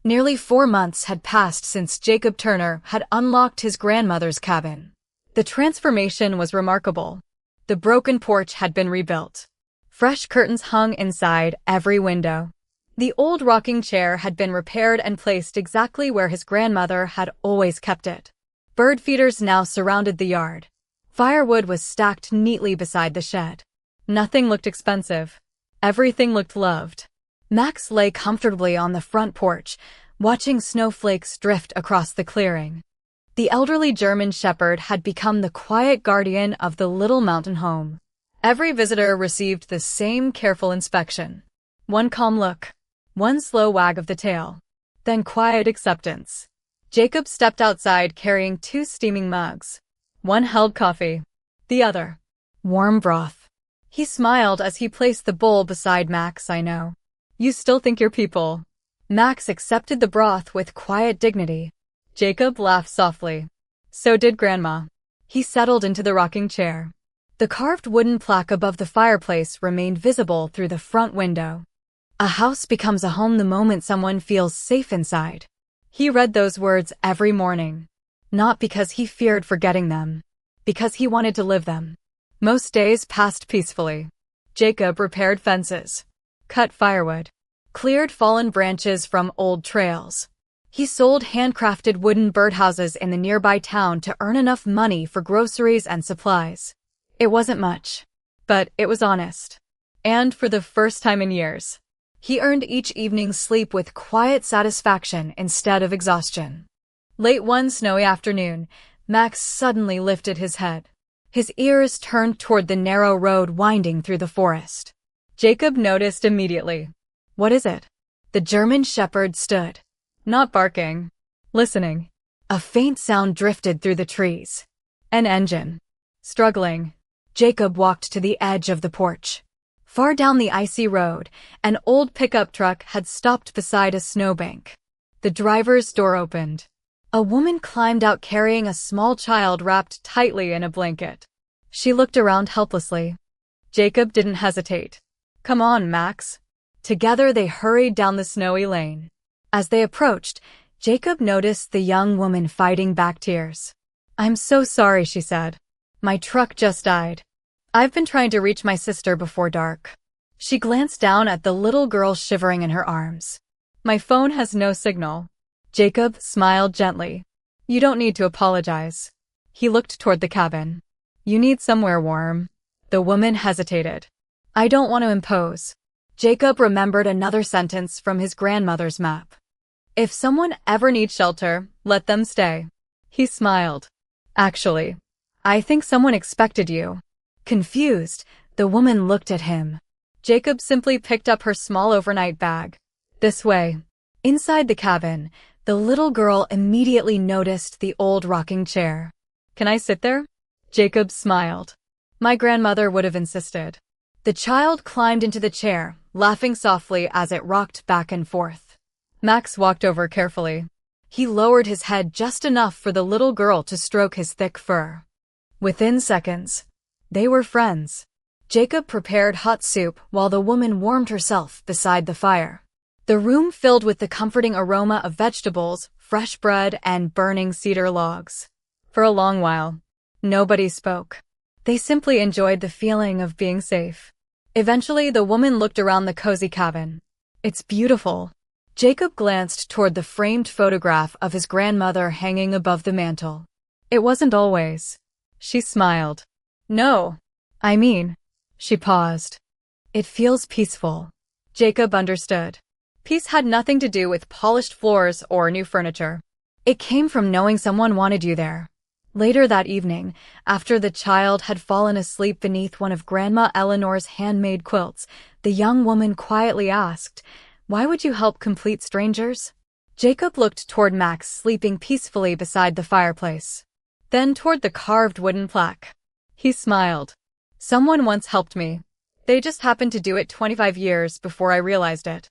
Nearly 4 months had passed since Jacob Turner had unlocked his grandmother's cabin. The transformation was remarkable. The broken porch had been rebuilt. Fresh curtains hung inside every window. The old rocking chair had been repaired and placed exactly where his grandmother had always kept it. Bird feeders now surrounded the yard. Firewood was stacked neatly beside the shed. Nothing looked expensive. Everything looked loved. Max lay comfortably on the front porch, watching snowflakes drift across the clearing. The elderly German shepherd had become the quiet guardian of the little mountain home. Every visitor received the same careful inspection. One calm look, one slow wag of the tail, then quiet acceptance. Jacob stepped outside carrying 2 steaming mugs. One held coffee, the other, warm broth. He smiled as he placed the bowl beside Max. "I know. You still think you're people." Max accepted the broth with quiet dignity. Jacob laughed softly. So did Grandma. He settled into the rocking chair. The carved wooden plaque above the fireplace remained visible through the front window. A house becomes a home the moment someone feels safe inside. He read those words every morning. Not because he feared forgetting them, because he wanted to live them. Most days passed peacefully. Jacob repaired fences, cut firewood, cleared fallen branches from old trails. He sold handcrafted wooden birdhouses in the nearby town to earn enough money for groceries and supplies. It wasn't much, but it was honest. And for the first time in years, he earned each evening's sleep with quiet satisfaction instead of exhaustion. Late one snowy afternoon, Max suddenly lifted his head. His ears turned toward the narrow road winding through the forest. Jacob noticed immediately. "What is it?" The German shepherd stood, not barking, listening. A faint sound drifted through the trees. An engine. Struggling, Jacob walked to the edge of the porch. Far down the icy road, an old pickup truck had stopped beside a snowbank. The driver's door opened. A woman climbed out carrying a small child wrapped tightly in a blanket. She looked around helplessly. Jacob didn't hesitate. "Come on, Max." Together they hurried down the snowy lane. As they approached, Jacob noticed the young woman fighting back tears. "I'm so sorry," she said. "My truck just died. I've been trying to reach my sister before dark." She glanced down at the little girl shivering in her arms. "My phone has no signal." Jacob smiled gently. "You don't need to apologize." He looked toward the cabin. "You need somewhere warm." The woman hesitated. "I don't want to impose." Jacob remembered another sentence from his grandmother's map. "If someone ever needs shelter, let them stay." He smiled. "Actually, I think someone expected you." Confused, the woman looked at him. Jacob simply picked up her small overnight bag. "This way." Inside the cabin, the little girl immediately noticed the old rocking chair. "Can I sit there?" Jacob smiled. "My grandmother would have insisted." The child climbed into the chair, laughing softly as it rocked back and forth. Max walked over carefully. He lowered his head just enough for the little girl to stroke his thick fur. Within seconds, they were friends. Jacob prepared hot soup while the woman warmed herself beside the fire. The room filled with the comforting aroma of vegetables, fresh bread, and burning cedar logs. For a long while, nobody spoke. They simply enjoyed the feeling of being safe. Eventually, the woman looked around the cozy cabin. "It's beautiful." Jacob glanced toward the framed photograph of his grandmother hanging above the mantel. "It wasn't always." She smiled. "No, I mean," she paused. "It feels peaceful." Jacob understood. Peace had nothing to do with polished floors or new furniture. It came from knowing someone wanted you there. Later that evening, after the child had fallen asleep beneath one of Grandma Eleanor's handmade quilts, the young woman quietly asked, "Why would you help complete strangers?" Jacob looked toward Max sleeping peacefully beside the fireplace. Then toward the carved wooden plaque. He smiled. "Someone once helped me. They just happened to do it 25 years before I realized it."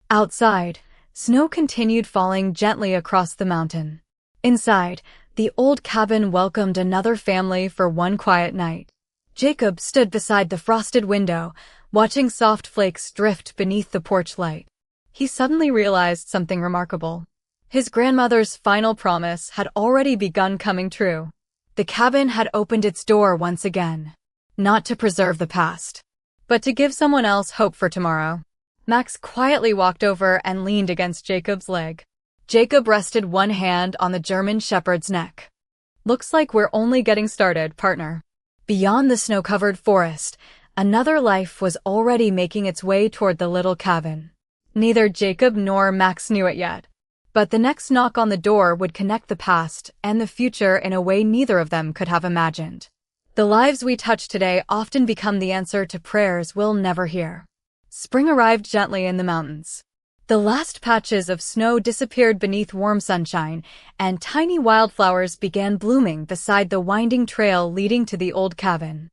Outside, snow continued falling gently across the mountain. Inside, the old cabin welcomed another family for one quiet night. Jacob stood beside the frosted window, watching soft flakes drift beneath the porch light. He suddenly realized something remarkable. His grandmother's final promise had already begun coming true. The cabin had opened its door once again. Not to preserve the past, but to give someone else hope for tomorrow. Max quietly walked over and leaned against Jacob's leg. Jacob rested one hand on the German shepherd's neck. "Looks like we're only getting started, partner." Beyond the snow-covered forest, another life was already making its way toward the little cabin. Neither Jacob nor Max knew it yet, but the next knock on the door would connect the past and the future in a way neither of them could have imagined. The lives we touch today often become the answer to prayers we'll never hear. Spring arrived gently in the mountains. The last patches of snow disappeared beneath warm sunshine, and tiny wildflowers began blooming beside the winding trail leading to the old cabin.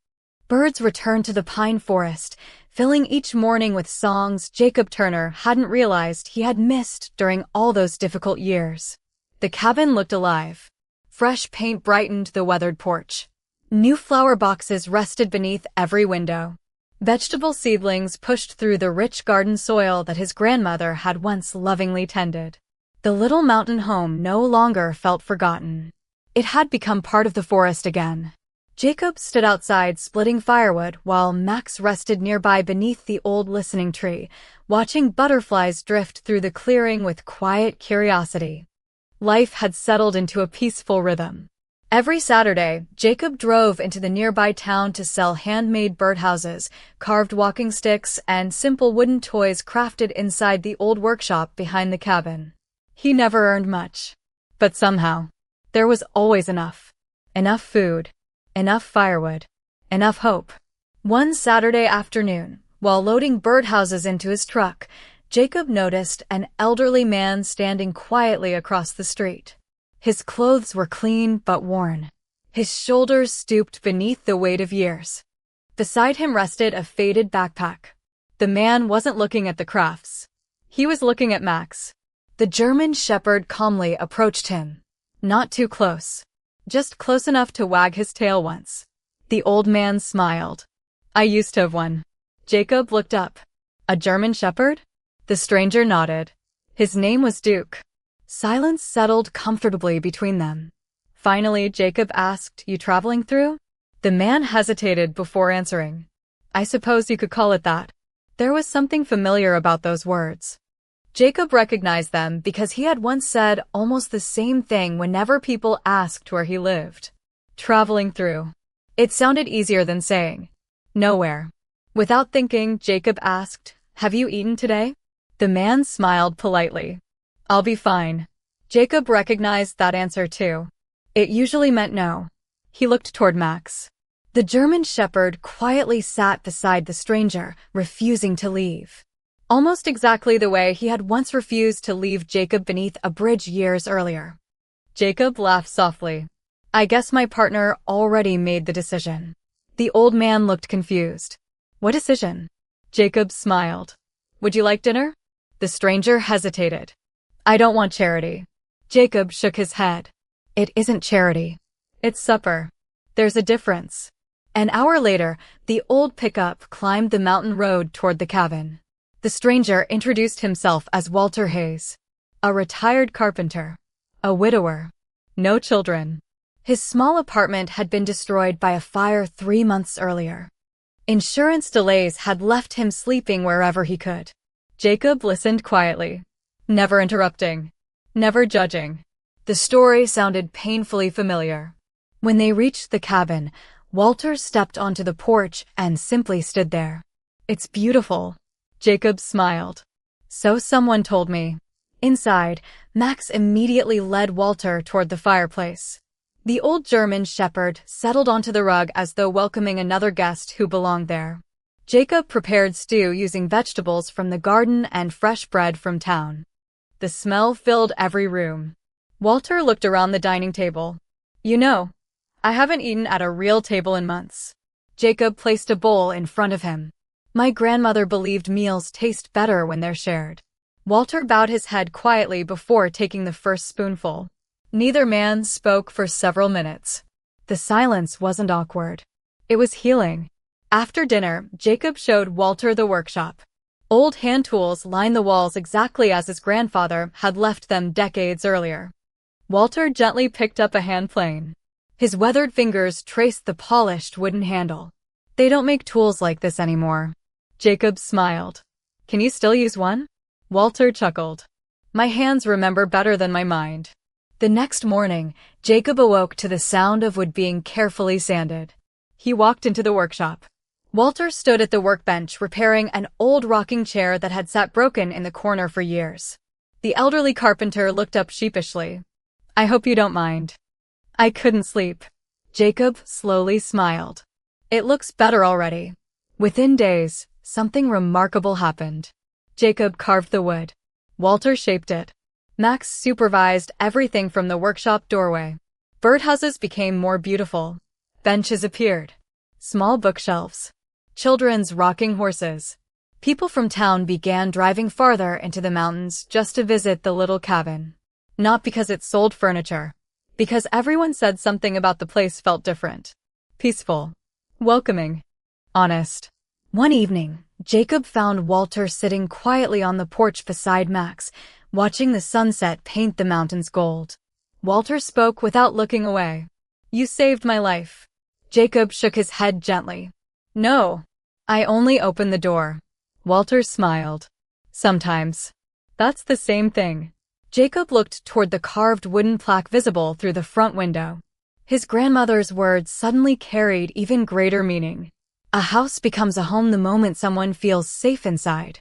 Birds returned to the pine forest, filling each morning with songs Jacob Turner hadn't realized he had missed during all those difficult years. The cabin looked alive. Fresh paint brightened the weathered porch. New flower boxes rested beneath every window. Vegetable seedlings pushed through the rich garden soil that his grandmother had once lovingly tended. The little mountain home no longer felt forgotten. It had become part of the forest again. Jacob stood outside splitting firewood while Max rested nearby beneath the old listening tree, watching butterflies drift through the clearing with quiet curiosity. Life had settled into a peaceful rhythm. Every Saturday, Jacob drove into the nearby town to sell handmade birdhouses, carved walking sticks, and simple wooden toys crafted inside the old workshop behind the cabin. He never earned much, but somehow, there was always enough. Enough food, enough firewood, enough hope. One Saturday afternoon, while loading birdhouses into his truck, Jacob noticed an elderly man standing quietly across the street. His clothes were clean but worn. His shoulders stooped beneath the weight of years. Beside him rested a faded backpack. The man wasn't looking at the crafts. He was looking at Max. The German shepherd calmly approached him. Not too close. Just close enough to wag his tail once. The old man smiled. "I used to have one." Jacob looked up. "A German shepherd?" The stranger nodded. His name was Duke. Silence settled comfortably between them. Finally, Jacob asked, "You traveling through?" The man hesitated before answering. "I suppose you could call it that." There was something familiar about those words. Jacob recognized them because he had once said almost the same thing whenever people asked where he lived. Traveling through. It sounded easier than saying nowhere. Without thinking, Jacob asked, "Have you eaten today?" The man smiled politely. "I'll be fine." Jacob recognized that answer too. It usually meant no. He looked toward Max. The German shepherd quietly sat beside the stranger, refusing to leave. Almost exactly the way he had once refused to leave Jacob beneath a bridge years earlier. Jacob laughed softly. "I guess my partner already made the decision." The old man looked confused. "What decision?" Jacob smiled. "Would you like dinner?" The stranger hesitated. "I don't want charity." Jacob shook his head. "It isn't charity. It's supper. There's a difference." An hour later, the old pickup climbed the mountain road toward the cabin. The stranger introduced himself as Walter Hayes, a retired carpenter, a widower, no children. His small apartment had been destroyed by a fire 3 months earlier. Insurance delays had left him sleeping wherever he could. Jacob listened quietly, never interrupting, never judging. The story sounded painfully familiar. When they reached the cabin, Walter stepped onto the porch and simply stood there. "It's beautiful." Jacob smiled. "So someone told me." Inside, Max immediately led Walter toward the fireplace. The old German shepherd settled onto the rug as though welcoming another guest who belonged there. Jacob prepared stew using vegetables from the garden and fresh bread from town. The smell filled every room. Walter looked around the dining table. "You know, I haven't eaten at a real table in months." Jacob placed a bowl in front of him. "My grandmother believed meals taste better when they're shared." Walter bowed his head quietly before taking the first spoonful. Neither man spoke for several minutes. The silence wasn't awkward. It was healing. After dinner, Jacob showed Walter the workshop. Old hand tools lined the walls exactly as his grandfather had left them decades earlier. Walter gently picked up a hand plane. His weathered fingers traced the polished wooden handle. They don't make tools like this anymore. Jacob smiled. Can you still use one? Walter chuckled. My hands remember better than my mind. The next morning, Jacob awoke to the sound of wood being carefully sanded. He walked into the workshop. Walter stood at the workbench repairing an old rocking chair that had sat broken in the corner for years. The elderly carpenter looked up sheepishly. I hope you don't mind. I couldn't sleep. Jacob slowly smiled. It looks better already. Within days, something remarkable happened. Jacob carved the wood. Walter shaped it. Max supervised everything from the workshop doorway. Birdhouses became more beautiful. Benches appeared. Small bookshelves. Children's rocking horses. People from town began driving farther into the mountains just to visit the little cabin. Not because it sold furniture. Because everyone said something about the place felt different. Peaceful. Welcoming. Honest. One evening, Jacob found Walter sitting quietly on the porch beside Max, watching the sunset paint the mountains gold. Walter spoke without looking away. You saved my life. Jacob shook his head gently. No. I only opened the door. Walter smiled. Sometimes. That's the same thing. Jacob looked toward the carved wooden plaque visible through the front window. His grandmother's words suddenly carried even greater meaning. A house becomes a home the moment someone feels safe inside.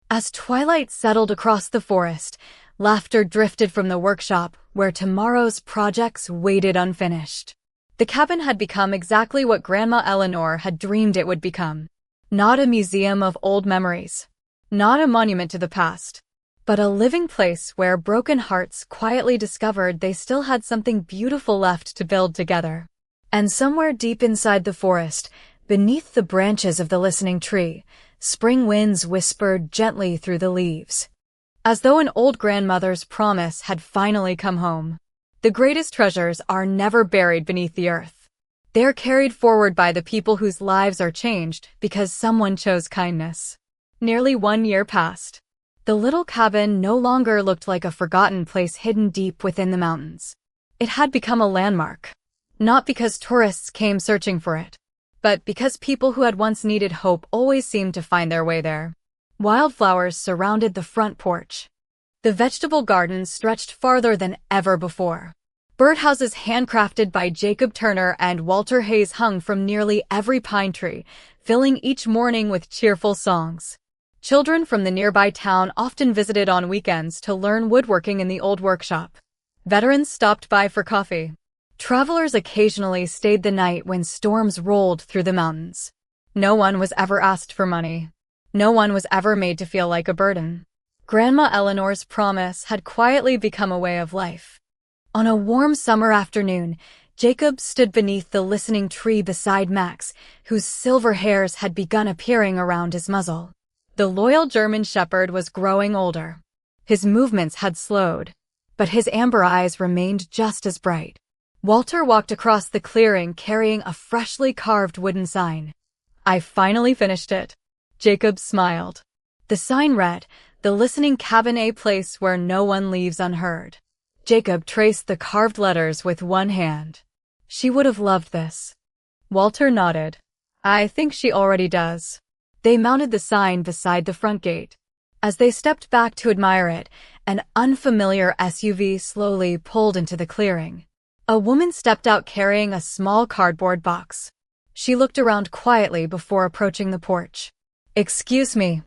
As twilight settled across the forest, laughter drifted from the workshop where tomorrow's projects waited unfinished. The cabin had become exactly what Grandma Eleanor had dreamed it would become. Not a museum of old memories. Not a monument to the past. But a living place where broken hearts quietly discovered they still had something beautiful left to build together. And somewhere deep inside the forest, beneath the branches of the listening tree, spring winds whispered gently through the leaves. As though an old grandmother's promise had finally come home. The greatest treasures are never buried beneath the earth. They are carried forward by the people whose lives are changed because someone chose kindness. Nearly 1 year passed. The little cabin no longer looked like a forgotten place hidden deep within the mountains. It had become a landmark. Not because tourists came searching for it, but because people who had once needed hope always seemed to find their way there. Wildflowers surrounded the front porch. The vegetable garden stretched farther than ever before. Birdhouses handcrafted by Jacob Turner and Walter Hayes hung from nearly every pine tree, filling each morning with cheerful songs. Children from the nearby town often visited on weekends to learn woodworking in the old workshop. Veterans stopped by for coffee. Travelers occasionally stayed the night when storms rolled through the mountains. No one was ever asked for money. No one was ever made to feel like a burden. Grandma Eleanor's promise had quietly become a way of life. On a warm summer afternoon, Jacob stood beneath the listening tree beside Max, whose silver hairs had begun appearing around his muzzle. The loyal German shepherd was growing older. His movements had slowed, but his amber eyes remained just as bright. Walter walked across the clearing carrying a freshly carved wooden sign. I finally finished it. Jacob smiled. The sign read, "The listening cabin, a place where no one leaves unheard." Jacob traced the carved letters with one hand. She would have loved this. Walter nodded. I think she already does. They mounted the sign beside the front gate. As they stepped back to admire it, an unfamiliar SUV slowly pulled into the clearing. A woman stepped out carrying a small cardboard box. She looked around quietly before approaching the porch. Excuse me.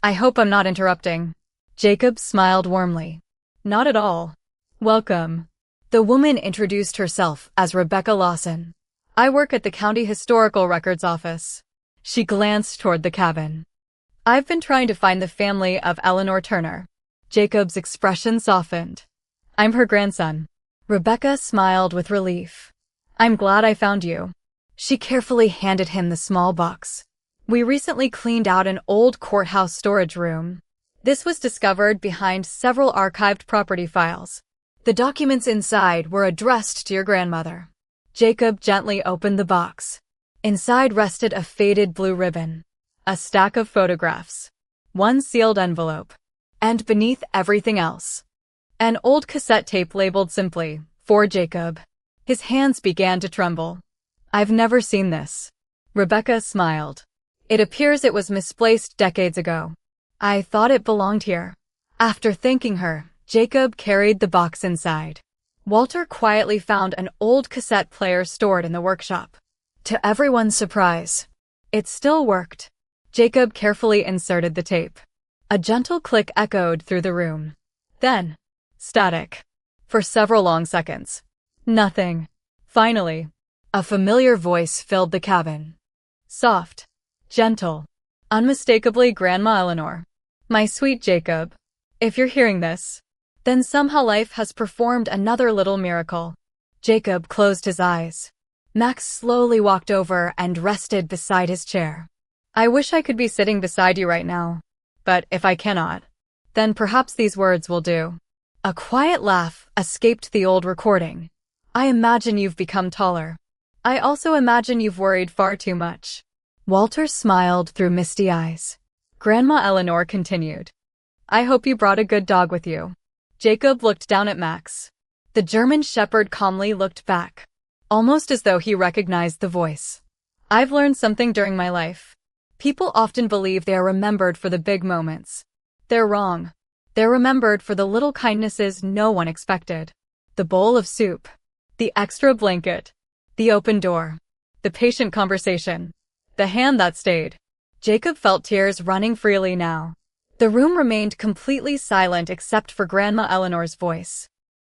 I hope I'm not interrupting. Jacob smiled warmly. Not at all. Welcome. The woman introduced herself as Rebecca Lawson. I work at the County Historical Records Office. She glanced toward the cabin. I've been trying to find the family of Eleanor Turner. Jacob's expression softened. I'm her grandson. Rebecca smiled with relief. I'm glad I found you. She carefully handed him the small box. We recently cleaned out an old courthouse storage room. This was discovered behind several archived property files. The documents inside were addressed to your grandmother. Jacob gently opened the box. Inside rested a faded blue ribbon, a stack of photographs, one sealed envelope, and beneath everything else, an old cassette tape labeled simply, "For Jacob." His hands began to tremble. "I've never seen this." Rebecca smiled. "It appears it was misplaced decades ago. I thought it belonged here." After thanking her, Jacob carried the box inside. Walter quietly found an old cassette player stored in the workshop. To everyone's surprise, it still worked. Jacob carefully inserted the tape. A gentle click echoed through the room. Then, static. For several long seconds. Nothing. Finally, a familiar voice filled the cabin. Soft, gentle, unmistakably Grandma Eleanor. "My sweet Jacob, if you're hearing this, then somehow life has performed another little miracle." Jacob closed his eyes. Max slowly walked over and rested beside his chair. "I wish I could be sitting beside you right now, but if I cannot, then perhaps these words will do." A quiet laugh escaped the old recording. "I imagine you've become taller. I also imagine you've worried far too much." Walter smiled through misty eyes. Grandma Eleanor continued, "I hope you brought a good dog with you." Jacob looked down at Max. The German Shepherd calmly looked back, almost as though he recognized the voice. "I've learned something during my life. People often believe they are remembered for the big moments. They're wrong. They're remembered for the little kindnesses no one expected. The bowl of soup, the extra blanket, the open door, the patient conversation, the hand that stayed." Jacob felt tears running freely now. The room remained completely silent except for Grandma Eleanor's voice.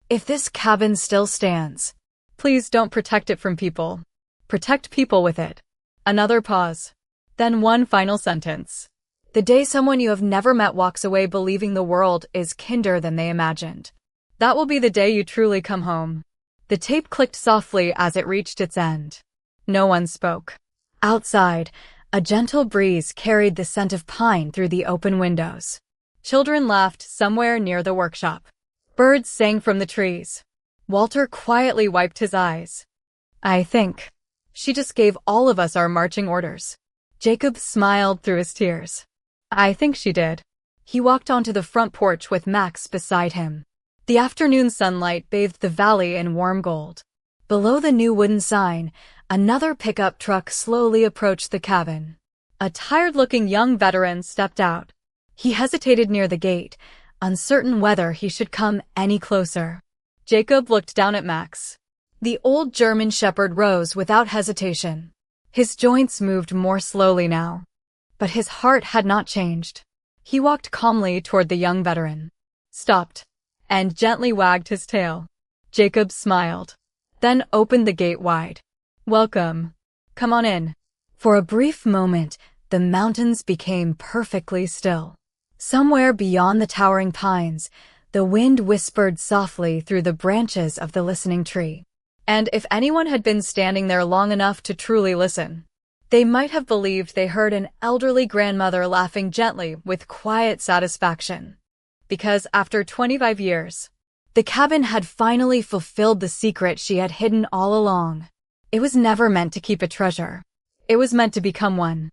"If this cabin still stands, please don't protect it from people. Protect people with it." Another pause. Then one final sentence. "The day someone you have never met walks away believing the world is kinder than they imagined, that will be the day you truly come home." The tape clicked softly as it reached its end. No one spoke. Outside, a gentle breeze carried the scent of pine through the open windows. Children laughed somewhere near the workshop. Birds sang from the trees. Walter quietly wiped his eyes. "I think she just gave all of us our marching orders." Jacob smiled through his tears. "I think she did." He walked onto the front porch with Max beside him. The afternoon sunlight bathed the valley in warm gold. Below the new wooden sign, another pickup truck slowly approached the cabin. A tired-looking young veteran stepped out. He hesitated near the gate, uncertain whether he should come any closer. Jacob looked down at Max. The old German Shepherd rose without hesitation. His joints moved more slowly now, but his heart had not changed. He walked calmly toward the young veteran, stopped, and gently wagged his tail. Jacob smiled, then opened the gate wide. "Welcome. Come on in." For a brief moment, the mountains became perfectly still. Somewhere beyond the towering pines, the wind whispered softly through the branches of the listening tree. And if anyone had been standing there long enough to truly listen, they might have believed they heard an elderly grandmother laughing gently with quiet satisfaction. Because after 25 years, the cabin had finally fulfilled the secret she had hidden all along. It was never meant to keep a treasure. It was meant to become one.